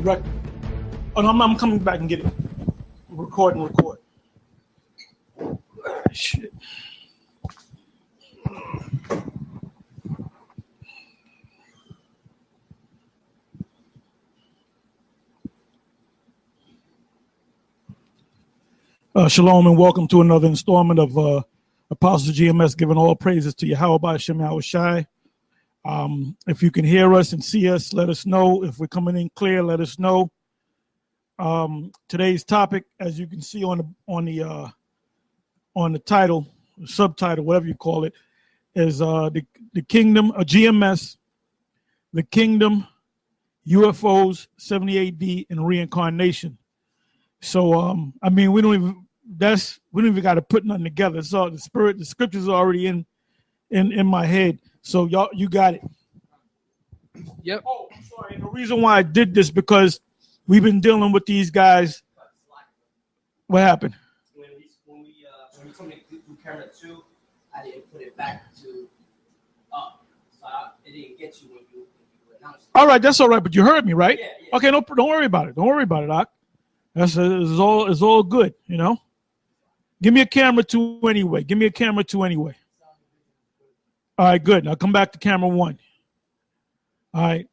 Record. Oh no, I'm coming back and get it. Record. Shit. Shalom and welcome to another installment of Apostle GMS, giving all praises to Yahweh by Shem Yahushai. If you can hear us and see us, let us know. If we're coming in clear, let us know. Today's topic, as you can see on the title, subtitle, whatever you call it, is the Kingdom, GMS, the Kingdom, UFOs, 70AD and Reincarnation. So I mean, we don't even got to put nothing together. It's all the scriptures are already in my head. So y'all, you got it. Yep. Oh, I'm sorry. And the reason why I did this because we've been dealing with these guys. What happened? When we come to camera 2, I didn't put it back to up, so it didn't get you when you announced it. All right, that's all right. But you heard me, right? Yeah. Okay, don't worry about it. Don't worry about it, Doc. It's all good, you know. Give me a camera 2 anyway. All right, good. Now come back to camera 1. All right.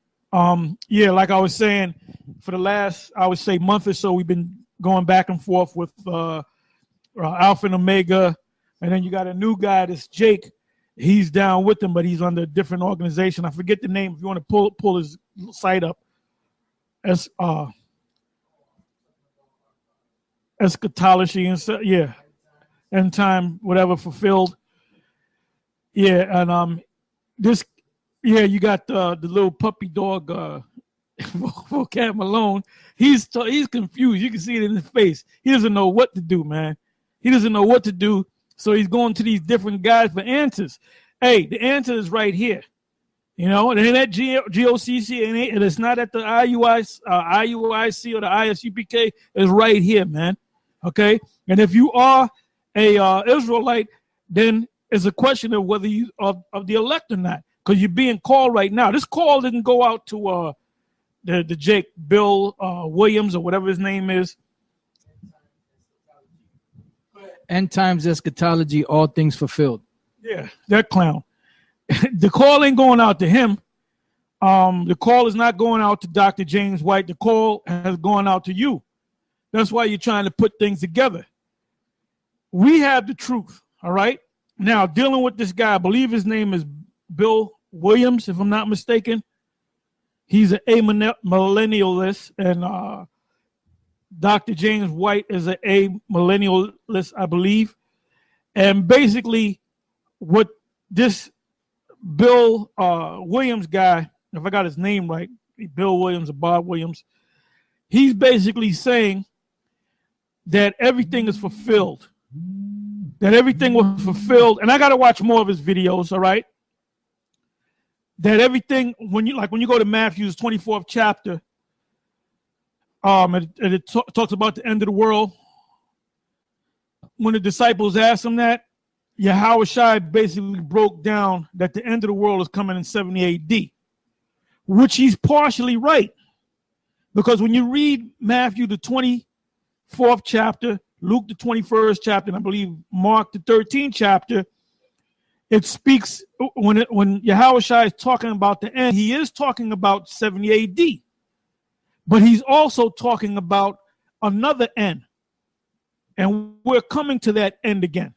Yeah, like I was saying, for the last, I would say, month or so, we've been going back and forth with Alpha and Omega, and then you got a new guy, this Jake. He's down with them, but he's under a different organization. I forget the name. If you want to pull his site up, eschatology and so, yeah, end time, whatever, fulfilled. Yeah, and you got the little puppy dog, Vocab Malone. He's confused. You can see it in his face. He doesn't know what to do, man. He doesn't know what to do. So he's going to these different guys for answers. Hey, the answer is right here. You know, and then at GOCC, and it's not at the IUIC or the ISUPK. It's right here, man. Okay, and if you are a Israelite, then it's a question of whether you of the elect or not, because you're being called right now. This call didn't go out to the Jake Bill Williams or whatever his name is. End times eschatology, all things fulfilled. Yeah, that clown. The call ain't going out to him. The call is not going out to Dr. James White. The call has gone out to you. That's why you're trying to put things together. We have the truth, all right? Now, dealing with this guy, I believe his name is Bill Williams, if I'm not mistaken. He's an amillennialist, and Dr. James White is an amillennialist, I believe. And basically, what this Bill Williams guy, if I got his name right, Bill Williams or Bob Williams, he's basically saying that everything is fulfilled. That everything was fulfilled, and I got to watch more of his videos, all right? That everything, when you go to Matthew's 24th chapter, it talks about the end of the world. When the disciples asked him that, Yahushua basically broke down that the end of the world is coming in 70 AD, which he's partially right. Because when you read Matthew, the 24th chapter, Luke, the 21st chapter, and I believe Mark, the 13th chapter, it speaks, when Yahushua is talking about the end, he is talking about 70 AD. But he's also talking about another end. And we're coming to that end again.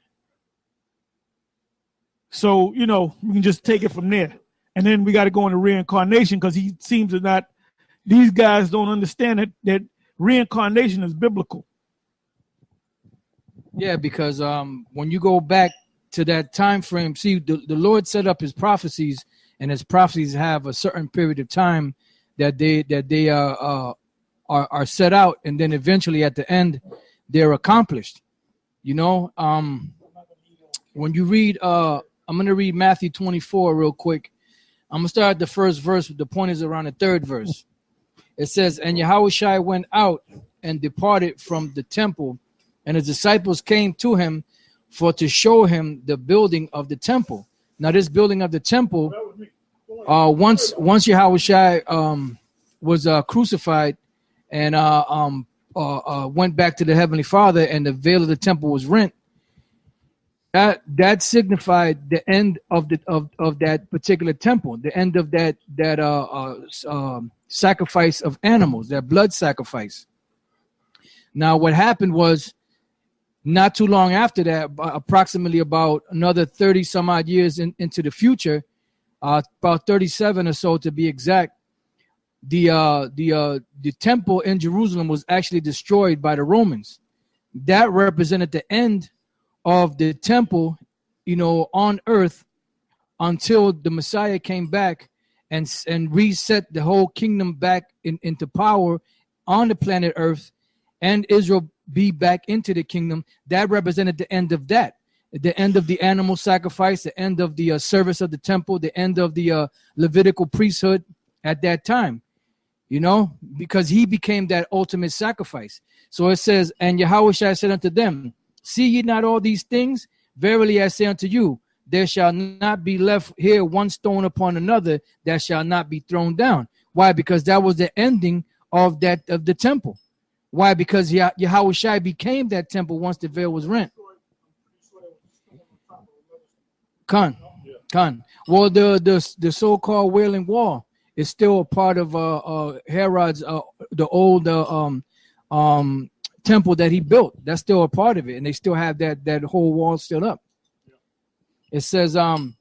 So, you know, we can just take it from there. And then we got to go into reincarnation, because he seems to not, these guys don't understand that reincarnation is biblical. Yeah, because when you go back to that time frame, see, the Lord set up his prophecies, and his prophecies have a certain period of time that they are set out, and then eventually at the end they're accomplished. You know, when you read, I'm going to read Matthew 24 real quick. I'm going to start at the first verse. The point is around the third verse. It says, and Yahushua went out and departed from the temple, and his disciples came to him for to show him the building of the temple. Now, this building of the temple, once Yahushua was crucified, and went back to the Heavenly Father, and the veil of the temple was rent, that signified the end of that particular temple, the end of that sacrifice of animals, that blood sacrifice. Now, what happened was, not too long after that, approximately about another 30 some odd years into the future, about 37 or so to be exact, the temple in Jerusalem was actually destroyed by the Romans. That represented the end of the temple, on earth, until the Messiah came back and reset the whole kingdom back into power on the planet Earth, and Israel be back into the kingdom. That represented the end of that, the end of the animal sacrifice, the end of the service of the temple, the end of the Levitical priesthood at that time, because he became that ultimate sacrifice. So it says, and Yahushua said unto them, see ye not all these things? Verily I say unto you, there shall not be left here one stone upon another that shall not be thrown down. Why? Because that was the ending of the temple. Why? Because Yahushua became that temple once the veil was rent. Khan. Well, the so-called Wailing Wall is still a part of Herod's the old temple that he built. That's still a part of it, and they still have that whole wall still up. It says, and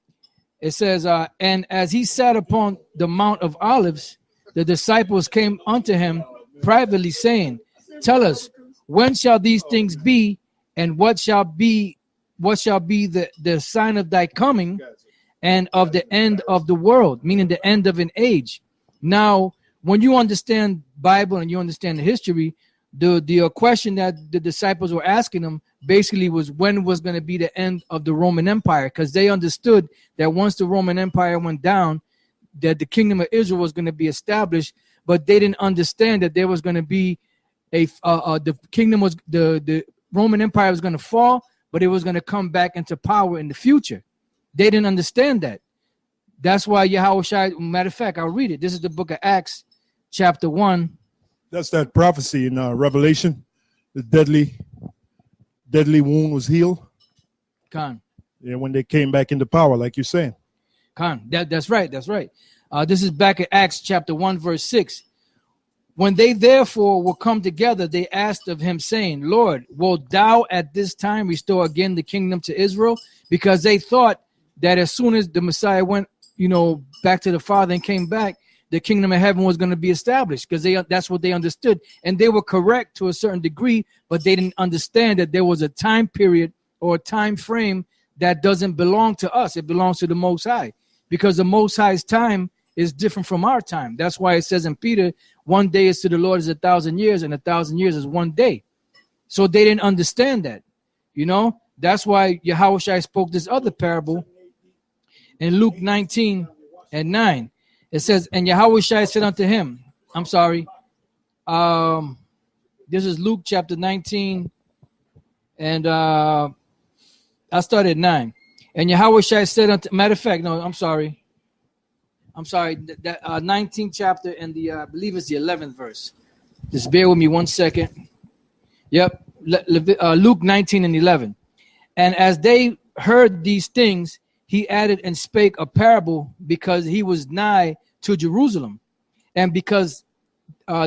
as he sat upon the Mount of Olives, the disciples came unto him privately, saying, tell us, when shall these things be, and what shall be the sign of thy coming and of the end of the world, meaning the end of an age. Now, when you understand Bible and you understand the history, the question that the disciples were asking them basically was when was going to be the end of the Roman Empire, because they understood that once the Roman Empire went down, that the kingdom of Israel was going to be established, but they didn't understand that there was going to be the kingdom was the Roman Empire was going to fall, but it was going to come back into power in the future. They didn't understand that. That's why Yahushua, matter of fact, I'll read it. This is the book of Acts, chapter 1. That's that prophecy in Revelation. The deadly wound was healed. Khan. Yeah, when they came back into power, like you're saying. Khan. That's right. This is back at Acts chapter 1, verse 6. When they therefore were come together, they asked of him, saying, Lord, wilt thou at this time restore again the kingdom to Israel? Because they thought that as soon as the Messiah went, back to the Father and came back, the kingdom of heaven was going to be established, because that's what they understood. And they were correct to a certain degree, but they didn't understand that there was a time period or a time frame that doesn't belong to us. It belongs to the Most High, because the Most High's time is different from our time. That's why it says in Peter, 1 day is to the Lord as 1,000 years, and 1,000 years is 1 day. So they didn't understand that. That's why Yahushua spoke this other parable in Luke 19 and 9. It says, and Yahushua said unto him, I'm sorry. This is Luke chapter 19. And I started at 9. And Yahushua said unto, matter of fact, no, I'm sorry. That 19th chapter and I believe it's the 11th verse. Just bear with me 1 second. Yep. Luke 19 and 11. And as they heard these things, he added and spake a parable, because he was nigh to Jerusalem, and because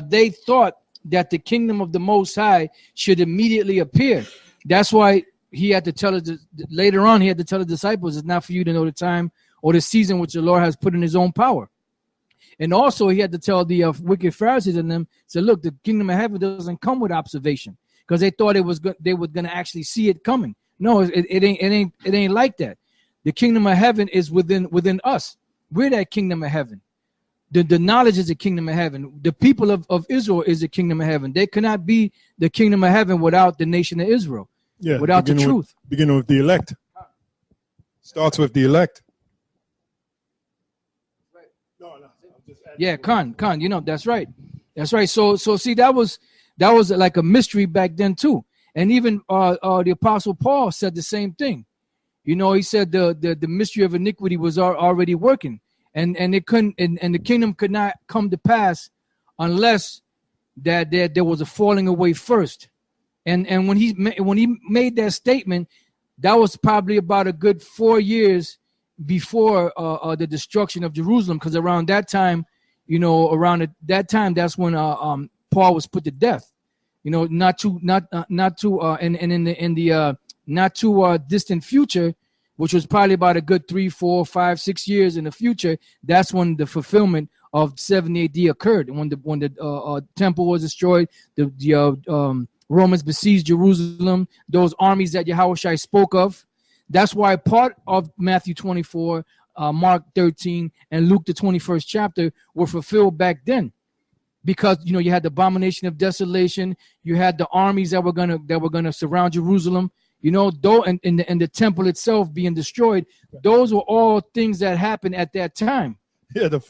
they thought that the kingdom of the Most High should immediately appear. That's why he had to tell us later on. He had to tell the disciples, it's not for you to know the time or the season which the Lord has put in his own power. And also he had to tell the wicked Pharisees and them, say, look, the kingdom of heaven doesn't come with observation, because they thought they were going to actually see it coming. No, it ain't like that. The kingdom of heaven is within us. We're that kingdom of heaven. The knowledge is the kingdom of heaven. The people of Israel is the kingdom of heaven. They cannot be the kingdom of heaven without the nation of Israel. Yeah, without the truth. Beginning with the elect. Starts with the elect. Yeah, Khan, that's right. That's right. So see, that was like a mystery back then too. And even the Apostle Paul said the same thing. He said the mystery of iniquity was already working, and it couldn't, and the kingdom could not come to pass unless that there was a falling away first. And when he made that statement, that was probably about a good 4 years before the destruction of Jerusalem, because around that time, that's when Paul was put to death. Not too distant future, which was probably about a good 3, 4, 5, 6 years in the future. That's when the fulfillment of 70 AD occurred, when the temple was destroyed, the Romans besieged Jerusalem, those armies that Yahushua spoke of. That's why part of Matthew 24, Mark 13, and Luke the 21st chapter were fulfilled back then, because you had the abomination of desolation, you had the armies that were gonna surround Jerusalem, and the temple itself being destroyed. Those were all things that happened at that time. Yeah, the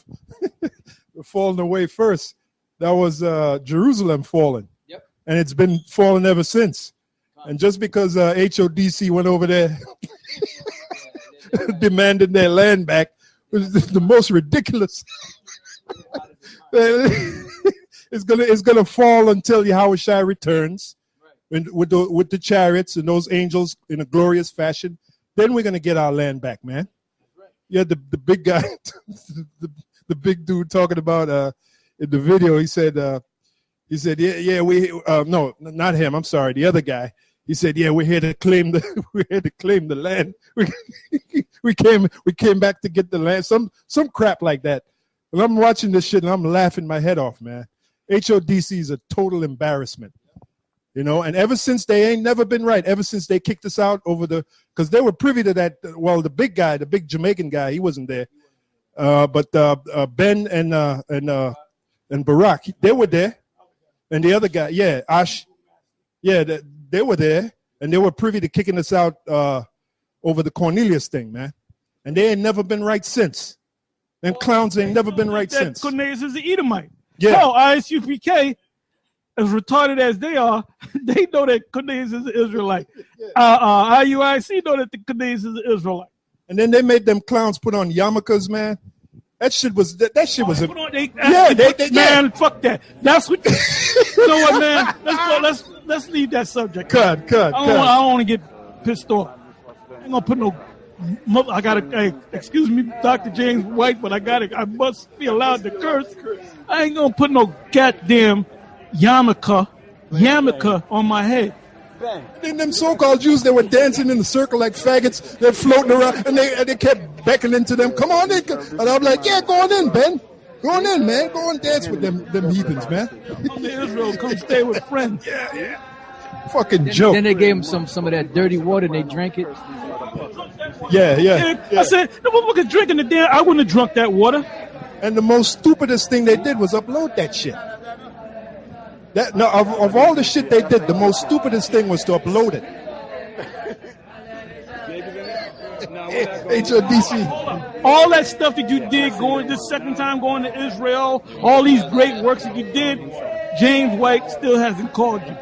falling away first. That was Jerusalem falling. Yep. And it's been falling ever since. And just because HODC went over there demanding their land back was the most ridiculous. It's gonna fall until Yahushua returns, with the chariots and those angels in a glorious fashion. Then we're gonna get our land back, man. Yeah, the big guy, the big dude talking about in the video. He said, no, not him. I'm sorry, the other guy. He said, yeah, we're here to claim the land. We came back to get the land. Some crap like that. And I'm watching this shit and I'm laughing my head off, man. HODC is a total embarrassment. And ever since they ain't never been right. Ever since they kicked us out because they were privy to that. Well, the big guy, the big Jamaican guy, he wasn't there. But Ben and Barack, they were there. And the other guy, yeah, Ash, yeah, they were there. And they were privy to kicking us out over the Cornelius thing, man. And they ain't never been right since. Them clowns ain't never been right since. Cornelius is an Edomite. Yeah. So ISUPK, as retarded as they are, they know that Cornelius is an Israelite. IUIC know that the Cornelius is an Israelite. And then they made them clowns put on yarmulkes, man. That shit was man, fuck that. That's what. You know what, man? Let's leave that subject. Cut. I don't want to get pissed off. I ain't gonna put no. I gotta. Hey, excuse me, Dr. James White, but I must be allowed to curse. I ain't gonna put no goddamn yarmulke on my head. Then them so-called Jews, they were dancing in a circle like faggots. They're floating around, and they kept beckoning to them. Come on in. And I'm like, yeah, go on in, Ben. Go on in, man. Go and dance with them heathens, man. Come to Israel. Come stay with friends. Yeah. Fucking joke. Then they gave them some of that dirty water, and they drank it. Yeah. I said, the motherfucker drinking the damn. I wouldn't have drunk that water. And the most stupidest thing they did was upload that shit. Of all the shit they did, the most stupidest thing was to upload it. HODC. All that stuff that you did this second time going to Israel, all these great works that you did, James White still hasn't called you.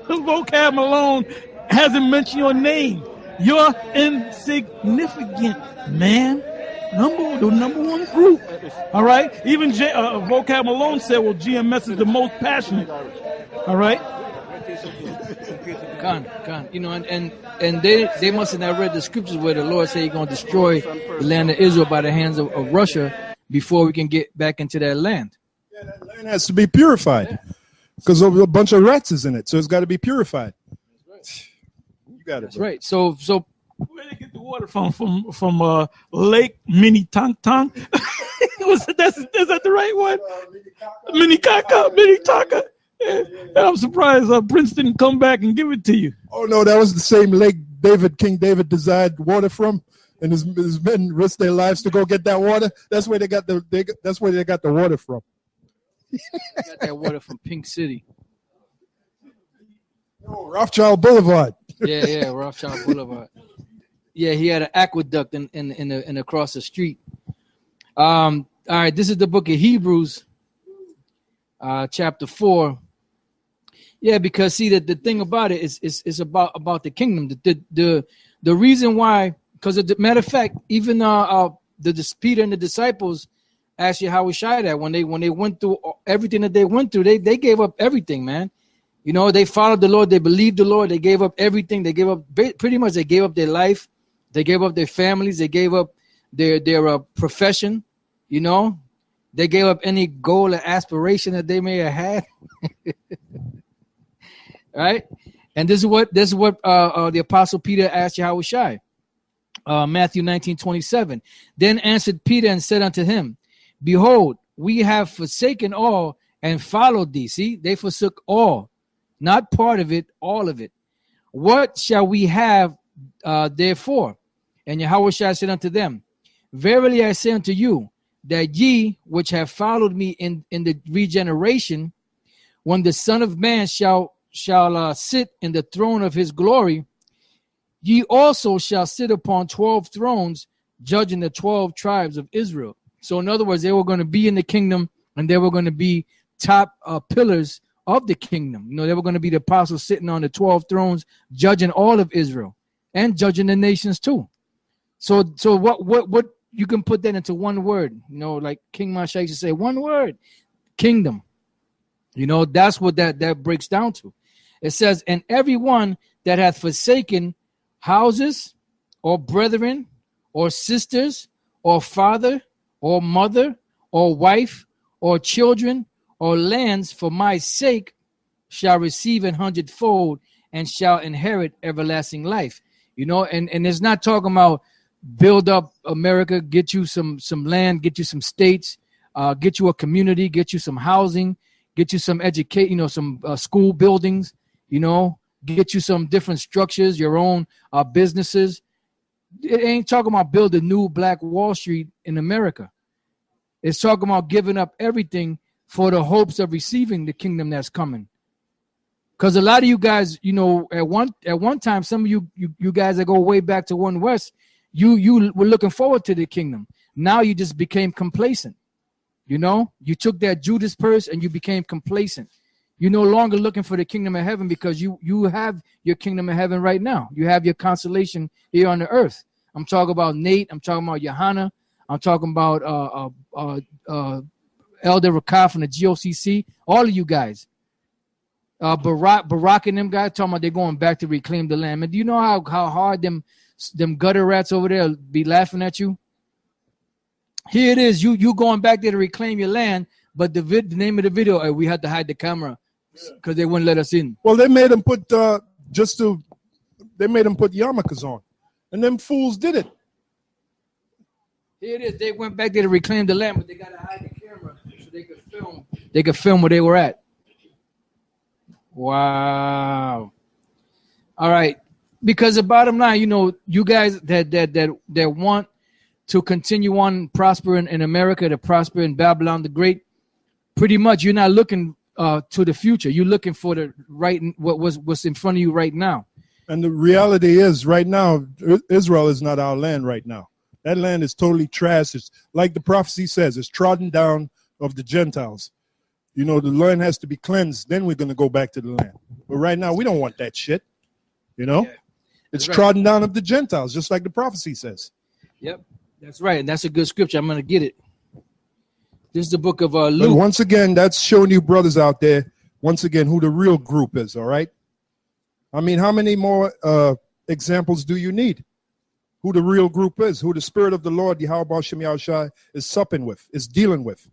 Vocab Malone hasn't mentioned your name. You're insignificant, man. The number one group. All right. Even Vocab Malone said, well, GMS is the most passionate. All right. Khan. And they must have not read the scriptures where the Lord said he's going to destroy the land of Israel by the hands of Russia before we can get back into that land. Yeah, that land has to be purified because of a bunch of rats is in it. So it's got to be purified. You got it. That's right. So where they get the water from Lake Minnetonka? Is that the right one? Minnetonka. Yeah. I'm surprised Prince didn't come back and give it to you. Oh no, that was the same lake King David desired water from, and his men risked their lives to go get that water. That's where they got the water from. Got that water from Pink City. Oh, Rothschild Boulevard. Yeah, Rothschild Boulevard. Yeah, he had an aqueduct in across the street. All right, this is the book of Hebrews, chapter 4. Yeah, because see that the thing about it is about the kingdom. The reason why, because of the matter of fact, even the Peter and the disciples, asked Yahushua that when they went through everything that they went through, they gave up everything, man. You know, they followed the Lord, they believed the Lord, they gave up everything, they gave up pretty much, they gave up their life, they gave up their families, they gave up their profession, you know, they gave up any goal or aspiration that they may have had. Right? And this is what the Apostle Peter asked Yahushua. Matthew 19:27. Then answered Peter and said unto him, behold, we have forsaken all and followed thee. See, they forsook all, not part of it, all of it. What shall we have therefore? And Yahushua said unto them, verily I say unto you, that ye which have followed me in the regeneration, when the Son of Man shall sit in the throne of his glory, ye also shall sit upon 12 thrones, judging the 12 tribes of Israel. So in other words, they were going to be in the kingdom, and they were going to be top pillars of the kingdom. You know, they were going to be the apostles sitting on the 12 thrones, judging all of Israel and judging the nations too. So what you can put that into one word, you know, like King Masha used to say, one word, kingdom. You know, that's what that breaks down to. It says, and everyone that hath forsaken houses or brethren or sisters or father or mother or wife or children or lands for my sake shall receive 100-fold and shall inherit everlasting life. You know, and it's not talking about build up America, get you some land, get you some states, get you a community, get you some housing, get you some educate, you know, some school buildings, you know, get you some different structures, your own businesses. It ain't talking about build a new Black Wall Street in America. It's talking about giving up everything for the hopes of receiving the kingdom that's coming. Because a lot of you guys, you know, at one time, some of you guys that go way back to One West, you were looking forward to the kingdom. Now you just became complacent. You know, you took that Judas purse and you became complacent. You're no longer looking for the kingdom of heaven because you have your kingdom of heaven right now. You have your consolation here on the earth. I'm talking about Nate. I'm talking about Johanna. I'm talking about Elder Rakaf from the GOCC. All of you guys. Barack and them guys talking about they're going back to reclaim the land. And do you know how hard them gutter rats over there be laughing at you? Here it is. You going back there to reclaim your land, but the name of the video, we had to hide the camera because they wouldn't let us in. Well, they made them put they made them put yarmulkes on, and them fools did it. Here it is. They went back there to reclaim the land, but they got to hide the camera so they could film. They could film where they were at. Wow. All right. Because the bottom line, you know, you guys that want to continue on prospering in America, to prosper in Babylon the Great, pretty much you're not looking to the future. You're looking for the right what's in front of you right now. And the reality is, right now, Israel is not our land right now. That land is totally trash. It's like the prophecy says, it's trodden down of the Gentiles. You know, the land has to be cleansed. Then we're going to go back to the land. But right now, we don't want that shit. You know, yeah, it's trodden down of the Gentiles, just like the prophecy says. Yep, that's right. And that's a good scripture. I'm going to get it. This is the book of Luke. But once again, that's showing you brothers out there, once again, who the real group is, all right? I mean, how many more examples do you need? Who the real group is, who the Spirit of the Lord, Yahweh Shem Yahushua, is supping with, is dealing with,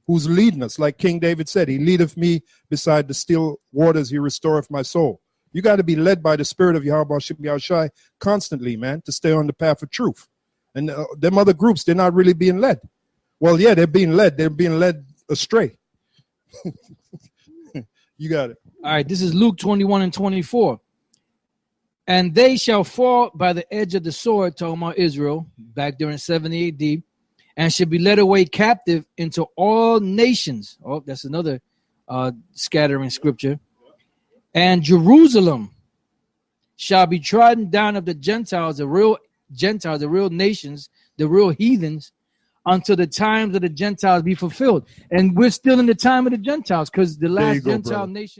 who's leading us. Like King David said, he leadeth me beside the still waters, he restoreth my soul. You got to be led by the Spirit of Yahweh Shem Yahushua constantly, man, to stay on the path of truth. And them other groups, they're not really being led. Well, yeah, they're being led astray. You got it. All right, this is Luke 21:24. And they shall fall by the edge of the sword, talking about Israel, back during 70 AD, and shall be led away captive into all nations. Oh, that's another scattering scripture. And Jerusalem shall be trodden down of the Gentiles, the real nations, the real heathens, until the times of the Gentiles be fulfilled. And we're still in the time of the Gentiles, because the last Gentile nation